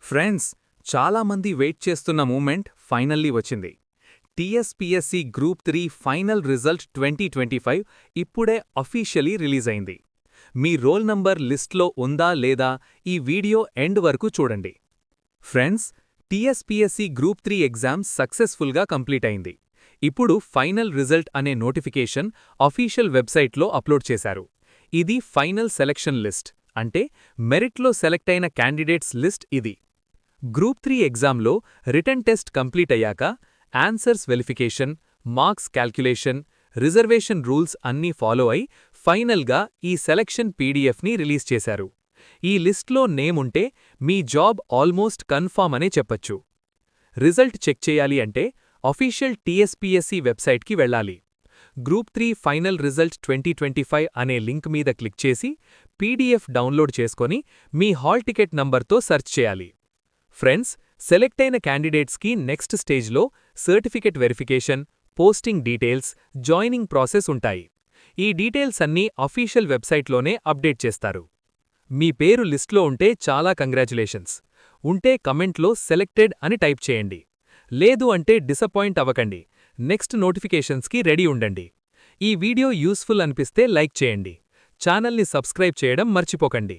Friends, చాలామంది wait చేస్తున్న moment finally వచ్చింది. టీఎస్పీఎస్సీ గ్రూప్ 3 ఫైనల్ రిజల్ట్ 2025 ఇప్పుడే అఫీషియలీ రిలీజ్ అయింది. మీ రోల్ నంబర్ లిస్ట్లో ఉందా లేదా ఈ వీడియో ఎండ్ వరకు చూడండి. ఫ్రెండ్స్, టీఎస్పీఎస్సీ గ్రూప్ 3 ఎగ్జామ్ సక్సెస్ఫుల్గా కంప్లీట్ అయింది. ఇప్పుడు ఫైనల్ రిజల్ట్ అనే నోటిఫికేషన్ అఫీషియల్ వెబ్సైట్లో అప్లోడ్ చేశారు. ఇది ఫైనల్ సెలక్షన్ లిస్ట్, అంటే మెరిట్లో సెలెక్ట్ అయిన క్యాండిడేట్స్ లిస్ట్ ఇది. గ్రూప్ 3 ఎగ్జామ్లో రిటన్ టెస్ట్ కంప్లీట్ అయ్యాక answers verification, marks calculation, reservation rules అన్నీ ఫాలో అయి ఫైనల్గా ఈ సెలక్షన్ పీడీఎఫ్ని రిలీజ్ చేశారు. ఈ లిస్ట్లో నేమ్ ఉంటే మీ జాబ్ ఆల్మోస్ట్ కన్ఫర్మ్ అనే చెప్పొచ్చు. రిజల్ట్ చెక్ చేయాలి అంటే అఫీషియల్ టీఎస్పీఎస్సీ వెబ్సైట్కి వెళ్ళాలి. గ్రూప్ 3 ఫైనల్ రిజల్ట్ 2025 అనే లింక్ మీద క్లిక్ చేసి పీడీఎఫ్ డౌన్లోడ్ చేసుకొని మీ హాల్ టికెట్ నంబర్తో సెర్చ్ చేయాలి. ఫ్రెండ్స్, సెలెక్ట్ అయిన క్యాండిడేట్స్కి నెక్స్ట్ స్టేజ్లో certificate verification, posting details, joining process ఉంటాయి. ఈ డీటెయిల్స్ అన్నీ అఫీషియల్ వెబ్సైట్లోనే అప్డేట్ చేస్తారు. మీ పేరు లిస్ట్లో ఉంటే చాలా కంగ్రాచులేషన్స్. ఉంటే కమెంట్లో సెలెక్టెడ్ అని టైప్ చేయండి. లేదు అంటే డిసప్పాయింట్ అవ్వకండి. నెక్స్ట్ నోటిఫికేషన్స్కి రెడీ ఉండండి. ఈ వీడియో యూస్ఫుల్ అనిపిస్తే లైక్ చేయండి. ఛానల్ని సబ్స్క్రైబ్ చేయడం మర్చిపోకండి.